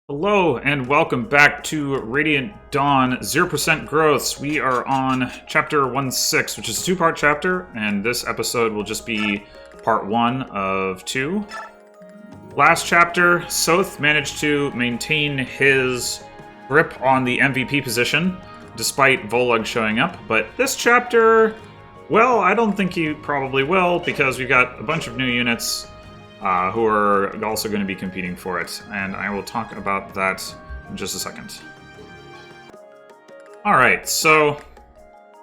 Hello and welcome back to Radiant Dawn 0% Growths. We are on Chapter 1.6, which is a two-part chapter, and this episode will just be part 1 of 2. Last chapter, Soth managed to maintain his grip on the MVP position, despite Volug showing up, but this chapter, well, I don't think he probably will, because we've got a bunch of new units who are also going to be competing for it, and I will talk about that in just a second. Alright, so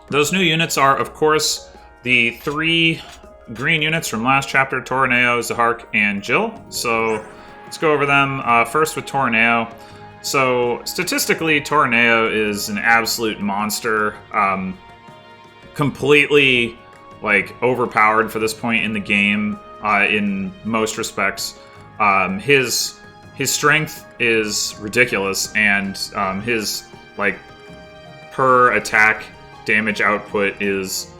those new units are, of course, the 3 green units from last chapter, Torneo, Azark, and Jill. So let's go over them. First with Torneo. So statistically, Torneo is an absolute monster, completely overpowered for this point in the game. In most respects, his strength is ridiculous, and his per attack damage output is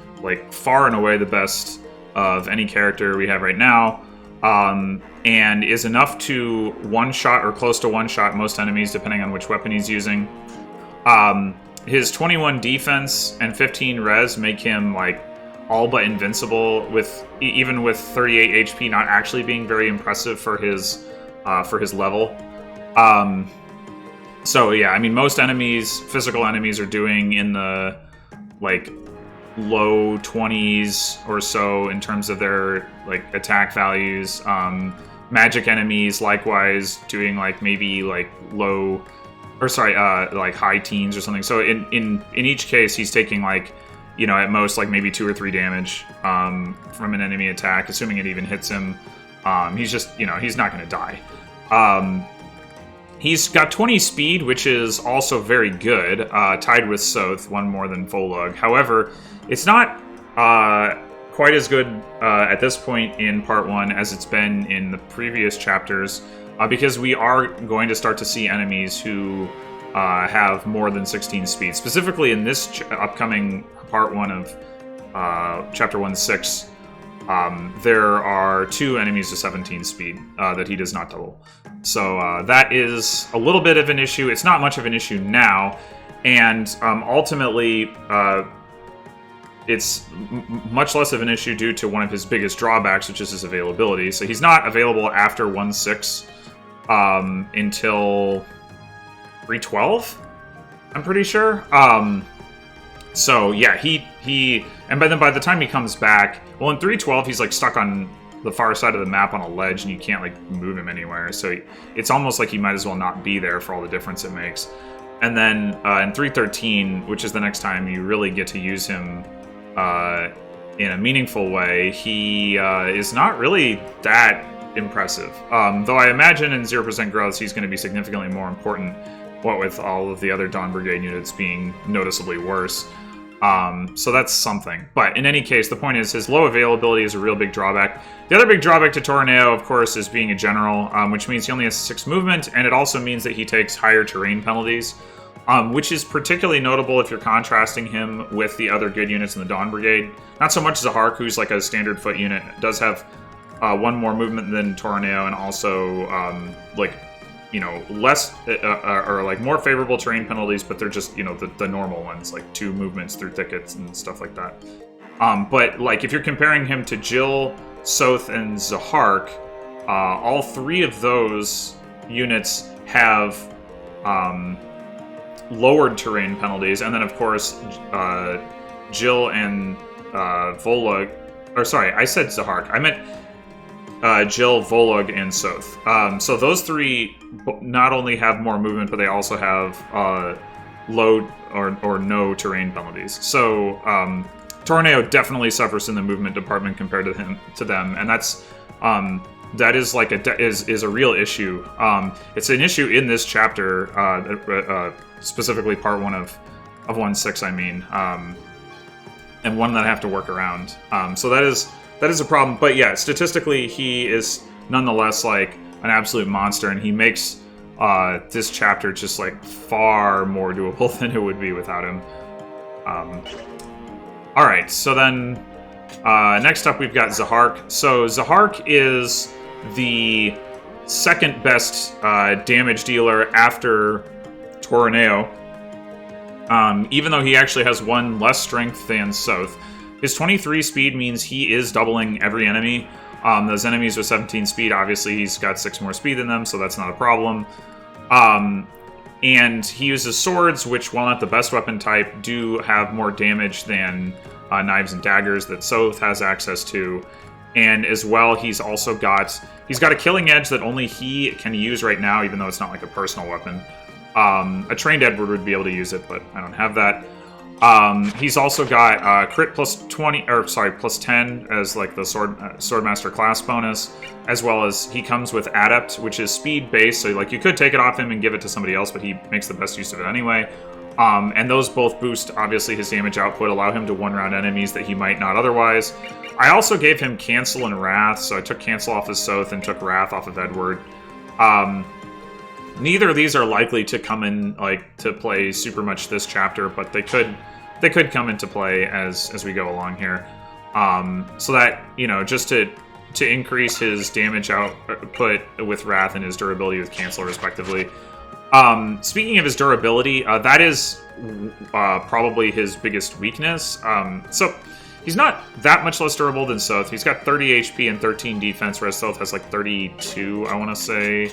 far and away the best of any character we have right now, and is enough to one-shot or close to one-shot most enemies depending on which weapon he's using. His 21 defense and 15 res make him all but invincible, with even with 38 HP not actually being very impressive for his level. So yeah, I mean, most enemies, physical enemies, are doing in the low 20s or so in terms of their attack values. Magic enemies likewise doing maybe low, or sorry, high teens or something. So in each case, he's taking at most maybe 2 or 3 damage from an enemy attack, assuming it even hits him. He's just, he's not going to die. He's got 20 speed, which is also very good, tied with Soth, 1 more than Volug. However, it's not quite as good at this point in part 1 as it's been in the previous chapters, because we are going to start to see enemies who have more than 16 speed. Specifically in this upcoming part 1 of chapter 1.6, there are 2 enemies to 17 speed that he does not double. So that is a little bit of an issue. It's not much of an issue now, and ultimately it's much less of an issue due to one of his biggest drawbacks, which is his availability. So he's not available after 1.6 until 3.12, I'm pretty sure. So yeah, and by the time he comes back, well, in 3.12 he's stuck on the far side of the map on a ledge, and you can't move him anywhere. So it's almost like he might as well not be there for all the difference it makes. And then in 3.13, which is the next time you really get to use him in a meaningful way, he is not really that impressive. Though I imagine in 0% growth he's going to be significantly more important, what with all of the other Dawn Brigade units being noticeably worse. So that's something. But in any case, the point is his low availability is a real big drawback. The other big drawback to Torneo, of course, is being a general, which means he only has 6 movement, and it also means that he takes higher terrain penalties, which is particularly notable if you're contrasting him with the other good units in the Dawn Brigade. Not so much Azark, who's a standard foot unit, does have 1 more movement than Torneo, and also less or more favorable terrain penalties, but they're just the normal ones, 2 movements through thickets and stuff like that. But if you're comparing him to Jill, Soth, and Azark, all 3 of those units have lowered terrain penalties, and then of course Jill and Volug, or sorry, I said Azark, I meant Jill, Volug, and Soth. So those 3 not only have more movement, but they also have low or no terrain penalties. So Torneo definitely suffers in the movement department compared to them, and that is a real issue. It's an issue in this chapter, specifically part 1 of 1.6, I mean, and one that I have to work around. So that is a problem, but yeah, statistically, he is nonetheless an absolute monster, and he makes this chapter just far more doable than it would be without him. All right, so then next up we've got Azark. So Azark is the second best damage dealer after Torneo. Even though he actually has 1 less strength than Soth. His 23 speed means he is doubling every enemy. Those enemies with 17 speed, obviously he's got 6 more speed than them, so that's not a problem. And he uses swords, which, while not the best weapon type, do have more damage than knives and daggers that Soth has access to. And as well, he's got a killing edge that only he can use right now, even though it's not like a personal weapon. A trained Edward would be able to use it, but I don't have that. He's also got crit plus 10 as like the Swordmaster class bonus, as well as he comes with Adept, which is speed based, so like you could take it off him and give it to somebody else, but he makes the best use of it anyway. And those both boost, obviously, his damage output, allow him to one-round enemies that he might not otherwise. I also gave him Cancel and Wrath, so I took Cancel off of Soth and took Wrath off of Edward. Neither of these are likely to come in to play super much this chapter, but they could come into play as we go along here. So that, just to increase his damage output with Wrath and his durability with Cancel, respectively. Speaking of his durability, that is probably his biggest weakness. So he's not that much less durable than Soth. He's got 30 HP and 13 defense, whereas Soth has like 32, I want to say.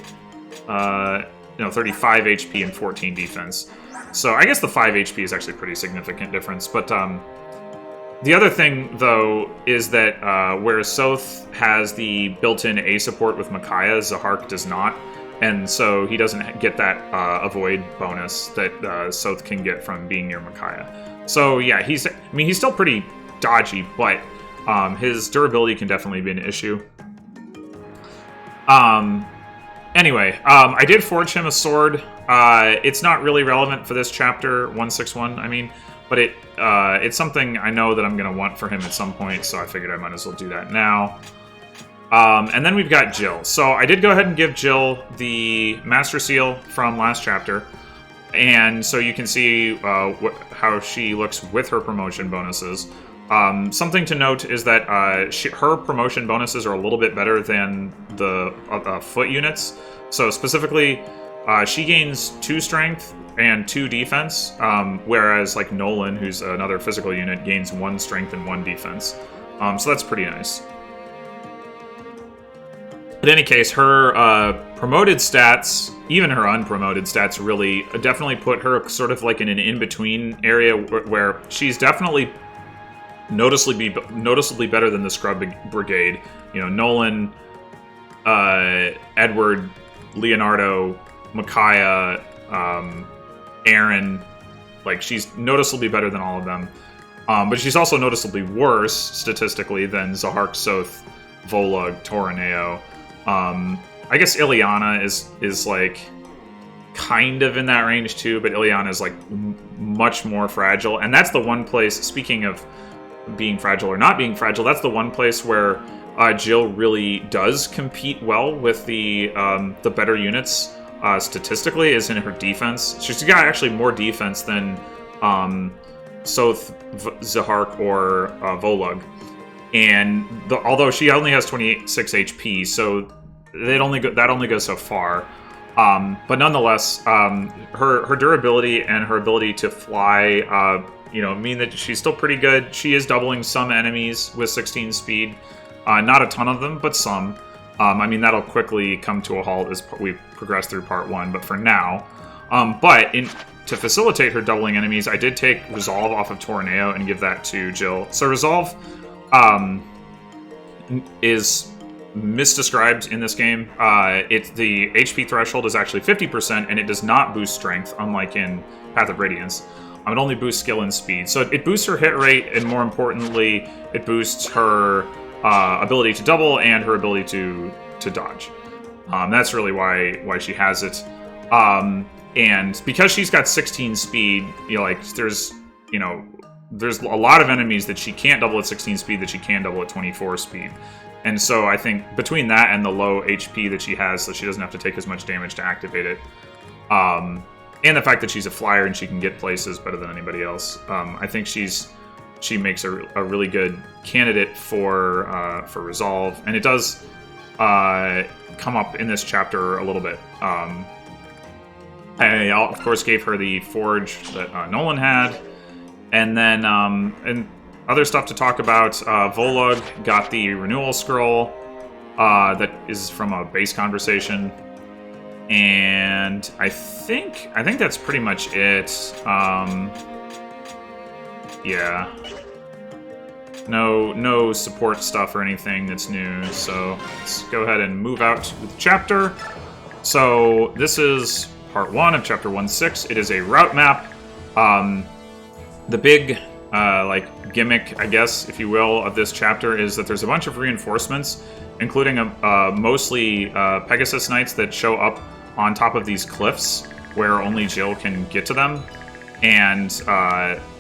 35 HP and 14 defense. So I guess the 5 HP is actually a pretty significant difference. But the other thing, though, is that whereas Soth has the built-in A support with Micaiah, Azark does not. And so he doesn't get that avoid bonus that Soth can get from being near Micaiah. So yeah, he's still pretty dodgy, but his durability can definitely be an issue. Anyway, I did forge him a sword. It's not really relevant for this chapter, 161, but it's something I know that I'm going to want for him at some point, so I figured I might as well do that now. And then we've got Jill. So I did go ahead and give Jill the Master Seal from last chapter, and so you can see how she looks with her promotion bonuses. Something to note is that her promotion bonuses are a little bit better than the foot units. So specifically, she gains 2 strength and 2 defense, whereas like Nolan, who's another physical unit, gains 1 strength and 1 defense. So that's pretty nice. In any case, her promoted stats, even her unpromoted stats, really definitely put her sort of like in an in-between area where she's definitely noticeably better than the Scrub Brigade. Nolan, Edward, Leonardo, Micaiah, Aaron. Like, she's noticeably better than all of them. But she's also noticeably worse, statistically, than Azark, Soth, Volug, Torneo. I guess Ileana is like kind of in that range too, but Ileana is like much more fragile. And that's the one place, speaking of being fragile or not being fragile, that's the one place where Jill really does compete well with the better units statistically, is in her defense. She's got actually more defense than Soth, Azark, or Volug. And although she only has 26 HP, so that only goes so far. But nonetheless, her durability and her ability to fly, mean that she's still pretty good. She is doubling some enemies with 16 speed. Not a ton of them, but some. That'll quickly come to a halt as we progress through part 1, but for now. To facilitate her doubling enemies, I did take Resolve off of Torneo and give that to Jill. So Resolve is misdescribed in this game. The HP threshold is actually 50%, and it does not boost strength, unlike in Path of Radiance. It only boosts skill and speed. So it boosts her hit rate, and more importantly, it boosts her ability to double and her ability to dodge. That's really why she has it. And because she's got 16 speed, there's a lot of enemies that she can't double at 16 speed that she can double at 24 speed. And so I think between that and the low HP that she has, so she doesn't have to take as much damage to activate it, and the fact that she's a flyer and she can get places better than anybody else, I think she makes a really good candidate for Resolve. And it does come up in this chapter a little bit. I, of course, gave her the forge that Nolan had. And then, and other stuff to talk about, Volug got the renewal scroll that is from a base conversation. And I think that's pretty much it. Yeah. No support stuff or anything that's new, so let's go ahead and move out with the chapter. So this is part 1 of chapter 1.6. It is a route map. The big like gimmick, I guess, if you will, of this chapter is that there's a bunch of reinforcements, including mostly Pegasus Knights that show up on top of these cliffs where only Jill can get to them. And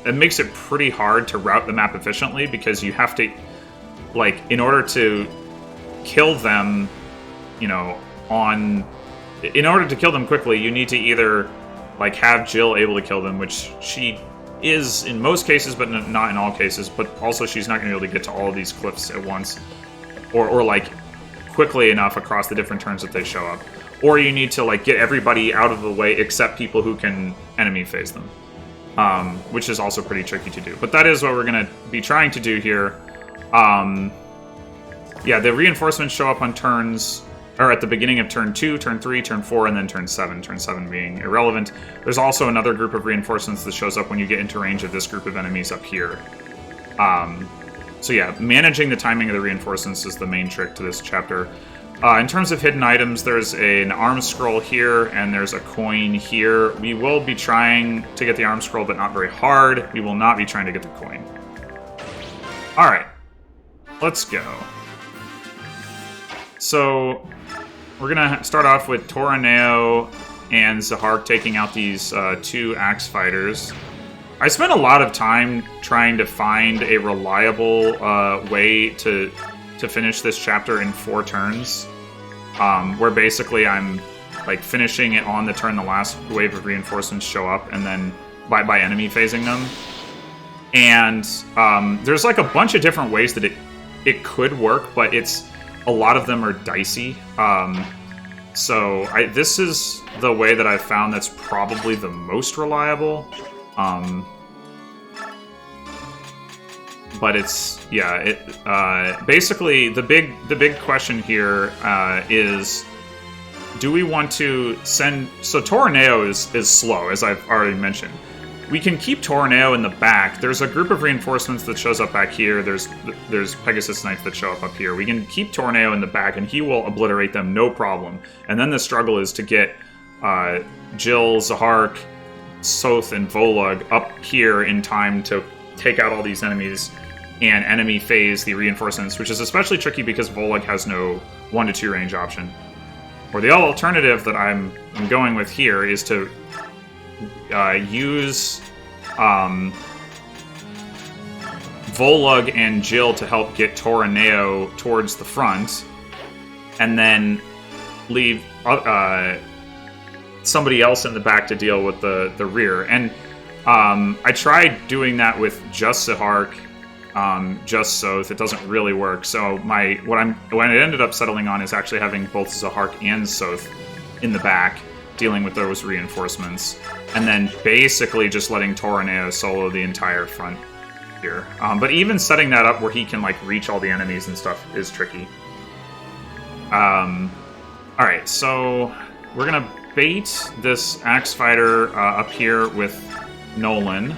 it makes it pretty hard to route the map efficiently because you have to, like, in order to kill them, you know, in order to kill them quickly, you need to either, like, have Jill able to kill them, which she is in most cases, but not in all cases, but also she's not going to be able to get to all of these cliffs at once, or like, quickly enough across the different turns that they show up. Or you need to, like, get everybody out of the way except people who can enemy phase them. Which is also pretty tricky to do. But that is what we're going to be trying to do here. Yeah, the reinforcements show up on turns, or at the beginning of turn 2, turn 3, turn 4, and then turn 7. Turn 7 being irrelevant. There's also another group of reinforcements that shows up when you get into range of this group of enemies up here. So yeah, managing the timing of the reinforcements is the main trick to this chapter. In terms of hidden items, there's an arm scroll here, and there's a coin here. We will be trying to get the arm scroll, but not very hard. We will not be trying to get the coin. Alright, let's go. So, we're going to start off with Torneo and Azark taking out these 2 axe fighters. I spent a lot of time trying to find a reliable way to finish this chapter in 4 turns, where basically I'm like finishing it on the turn the last wave of reinforcements show up, and then by enemy phasing them. And there's like a bunch of different ways that it could work, but a lot of them are dicey. So this is the way that I've found that's probably the most reliable. But it's, yeah, basically the big question here is, do we want to send, so Torneo is slow, as I've already mentioned. We can keep Torneo in the back. There's a group of reinforcements that shows up back here. There's Pegasus Knights that show up here. We can keep Torneo in the back, and he will obliterate them, no problem. And then the struggle is to get Jill, Azark, Soth, and Volug up here in time to take out all these enemies and enemy phase the reinforcements, which is especially tricky because Volug has no 1 to 2 range option. Or the alternative that I'm going with here is to use Volug and Jill to help get Torneo towards the front, and then leave somebody else in the back to deal with the rear. And I tried doing that with just Azark, just Soth. It doesn't really work. So what it ended up settling on is actually having both Azark and Soth in the back, dealing with those reinforcements, and then basically just letting Torneo solo the entire front here. But even setting that up where he can like reach all the enemies and stuff is tricky. Alright, so we're gonna bait this axe fighter up here with Nolan.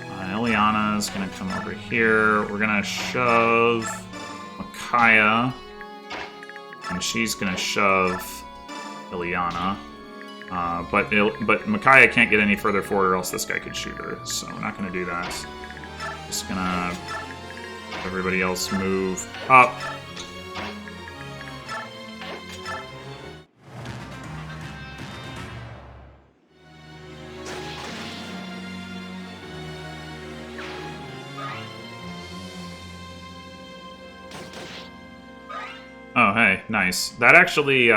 Ileana's gonna come over here. We're gonna shove Micaiah, and she's gonna shove Ileana. But Micaiah can't get any further forward, or else this guy could shoot her. So we're not gonna do that. Just gonna have everybody else move up. Oh, hey, nice. That actually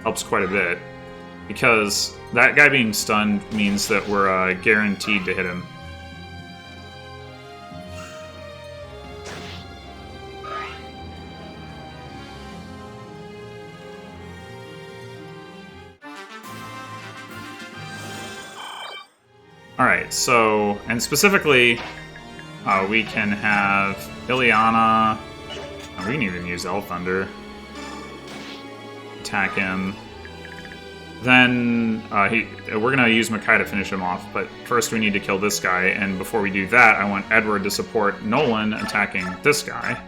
helps quite a bit, because that guy being stunned means that we're guaranteed to hit him. Alright, so, and specifically, we can have Ileana. Oh, we can even use Thunder. Attack him. Then we're going to use Makai to finish him off, but first we need to kill this guy, and before we do that, I want Edward to support Nolan attacking this guy.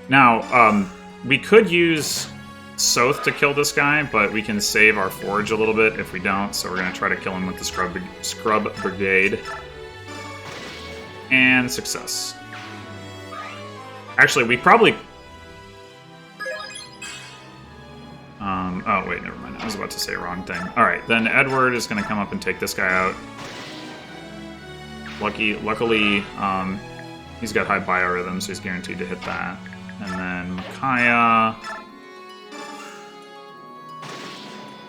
Now, we could use Soth to kill this guy, but we can save our Forge a little bit if we don't, so we're going to try to kill him with the Scrub Brigade. And success. Actually, we probably... oh, wait, never mind. I was about to say a wrong thing. Alright, then Edward is going to come up and take this guy out. Luckily, he's got high biorhythm, so he's guaranteed to hit that. And then Micaiah...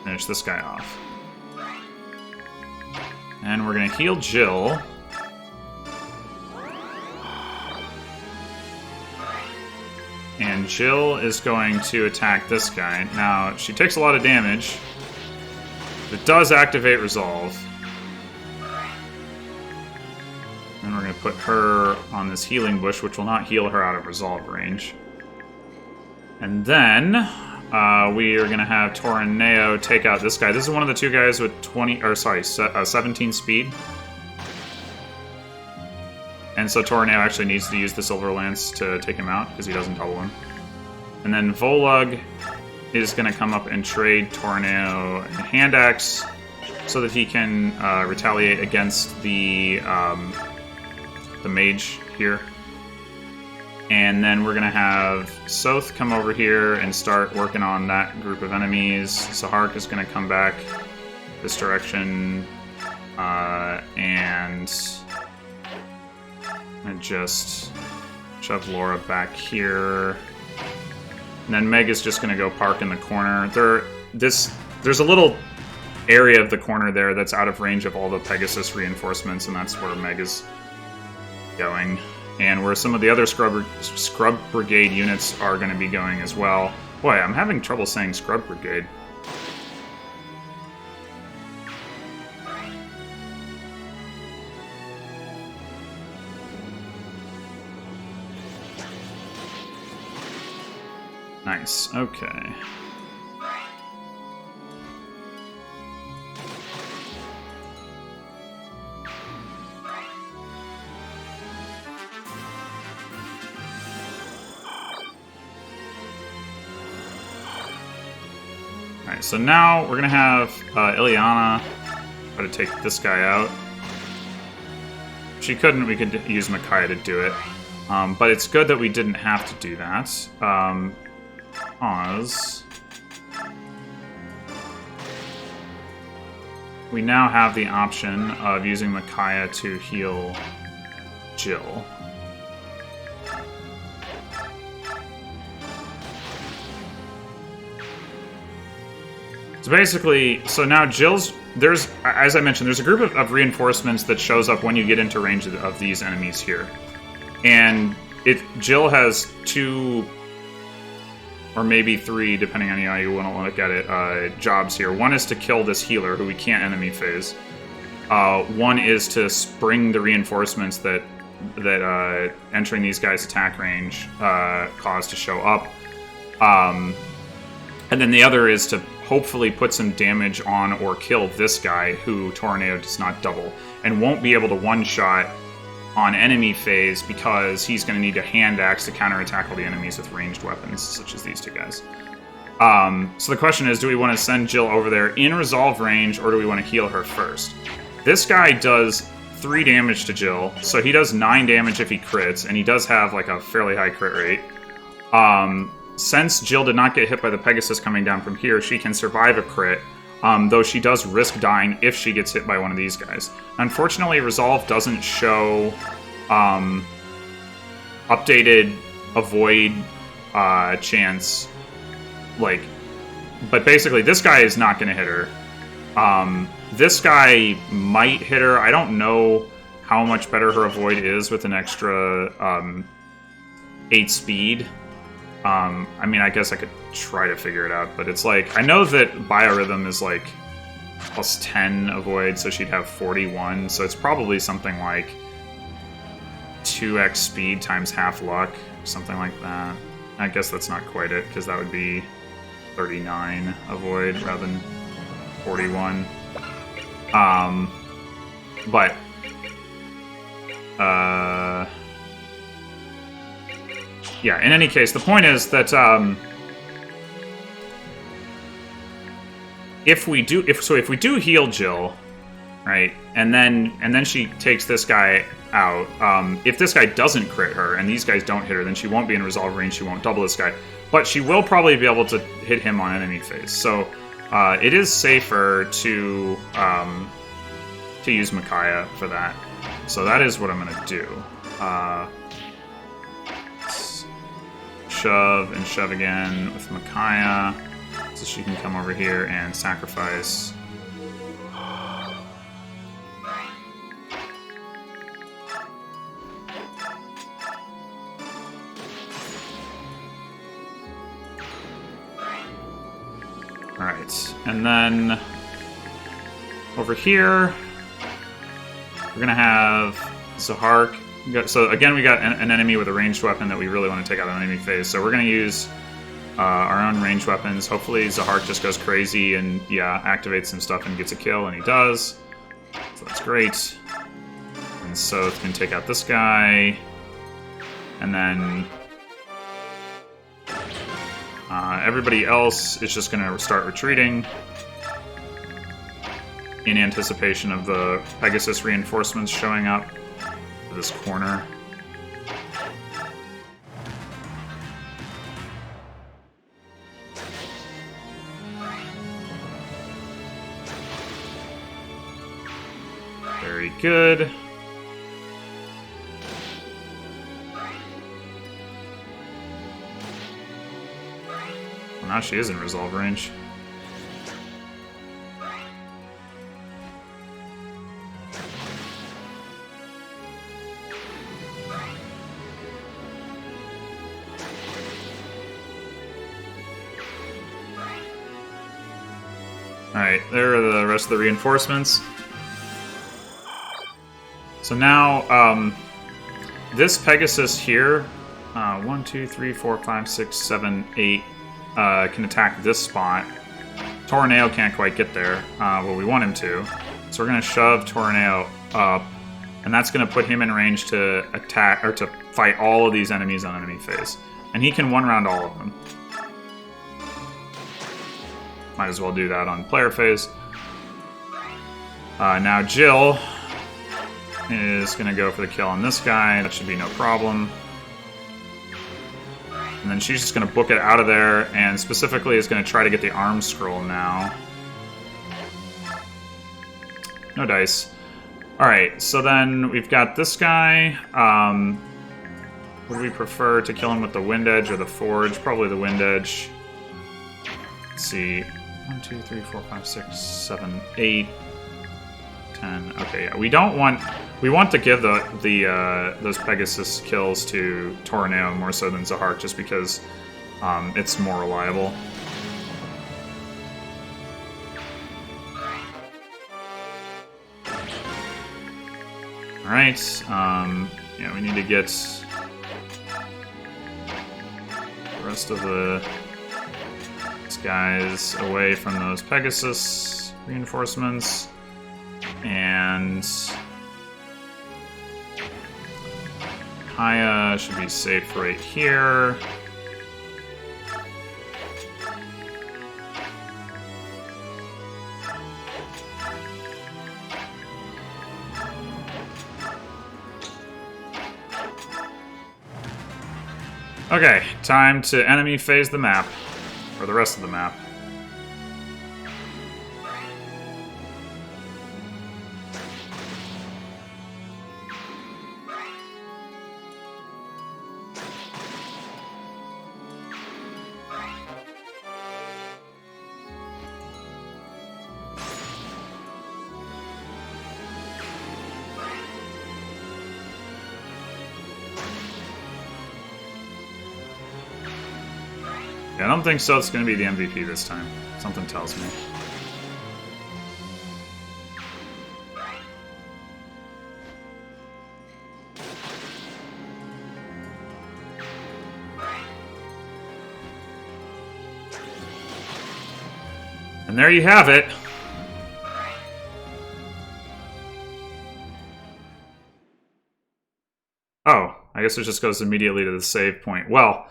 finish this guy off. And we're going to heal Jill. And Jill is going to attack this guy. Now, she takes a lot of damage. It does activate Resolve. And we're going to put her on this healing bush, which will not heal her out of Resolve range. And then we are going to have Torneo take out this guy. This is one of the two guys with 17 speed. And so Torneo actually needs to use the Silver Lance to take him out, because he doesn't double him. And then Volug is going to come up and trade Torneo a Hand Axe so that he can retaliate against the mage here. And then we're going to have Soth come over here and start working on that group of enemies. Azark is going to come back this direction, and just shove Laura back here. And then Meg is just going to go park in the corner. There's a little area of the corner there that's out of range of all the Pegasus reinforcements, and that's where Meg is going. And where some of the other Scrub Brigade units are going to be going as well. Boy, I'm having trouble saying Scrub Brigade. Nice, okay. Alright, so now we're gonna have Ileana try to take this guy out. If she couldn't, we could use Micaiah to do it. But it's good that we didn't have to do that. Because we now have the option of using Micaiah to heal Jill. So basically, so now Jill's, as I mentioned, there's a group of reinforcements that shows up when you get into range of these enemies here. And Jill has 2, or maybe 3, depending on how you want to look at it, jobs here. One is to kill this healer, who we can't enemy phase. One is to spring the reinforcements that entering these guys' attack range cause to show up. And then the other is to hopefully put some damage on or kill this guy, who Torneo does not double, and won't be able to one-shot on enemy phase because he's going to need a hand axe to counterattack all the enemies with ranged weapons, such as these two guys. So the question is, do we want to send Jill over there in resolve range, or do we want to heal her first? This guy does 3 damage to Jill, so he does 9 damage if he crits, and he does have like a fairly high crit rate. Since Jill did not get hit by the Pegasus coming down from here, she can survive a crit, though she does risk dying if she gets hit by one of these guys. Unfortunately, Resolve doesn't show updated avoid chance, but basically this guy is not going to hit her. This guy might hit her. I don't know how much better her avoid is with an extra 8 speed. I mean, I guess I could try to figure it out, but it's like, I know that Biorhythm is like plus 10 avoid, so she'd have 41. So it's probably something like 2x speed times half luck, something like that. I guess that's not quite it, because that would be 39 avoid rather than 41. But yeah, in any case, the point is that if we do heal Jill, right, and then she takes this guy out, if this guy doesn't crit her and these guys don't hit her, then she won't be in resolve range, she won't double this guy, but she will probably be able to hit him on enemy phase. So it is safer to use Micaiah for that. So that is what I'm going to do. Shove and shove again with Micaiah, so she can come over here and sacrifice. Alright, and then over here, we're gonna have Azark. So again, we got an enemy with a ranged weapon that we really want to take out an enemy phase. So we're gonna use our own ranged weapons. Hopefully Azark just goes crazy and activates some stuff and gets a kill, and he does. So that's great. And so can take out this guy, and then everybody else is just gonna start retreating in anticipation of the Pegasus reinforcements showing up to this corner. Very good. Well, now she is in resolve range. Alright, there are the rest of the reinforcements. So now, this Pegasus here, 1, 2, 3, 4, 5, 6, 7, 8, can attack this spot. Torneo can't quite get there, well, we want him to. So we're going to shove Torneo up, and that's going to put him in range to attack, or to fight all of these enemies on enemy phase. And he can one-round all of them. Might as well do that on player phase. Now Jill is going to go for the kill on this guy. That should be no problem. And then she's just going to book it out of there, and specifically is going to try to get the arm scroll now. No dice. Alright, so then we've got this guy. Would we prefer to kill him with the Wind Edge or the Forge? Probably the Wind Edge. Let's see. 1, 2, 3, 4, 5, 6, 7, 8, 10. Okay, yeah. We want to give those Pegasus kills to Torneo more so than Azark, just because it's more reliable. Alright, yeah, we need to get the rest of these guys away from those Pegasus reinforcements, and Kaya should be safe right here. Okay, time to enemy phase the map. Or the rest of the map. I don't think so. It's going to be the MVP this time. Something tells me. And there you have it. Oh, I guess it just goes immediately to the save point. Well,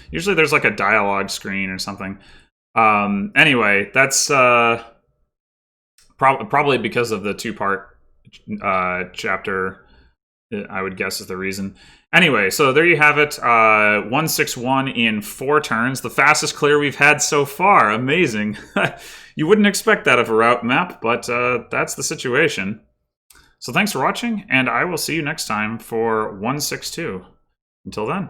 usually there's like a dialogue screen or something. Anyway, that's probably because of the two-part chapter, I would guess is the reason. Anyway, so there you have it. 161 in 4 turns. The fastest clear we've had so far. Amazing. You wouldn't expect that of a route map, but that's the situation. So thanks for watching, and I will see you next time for 162. Until then.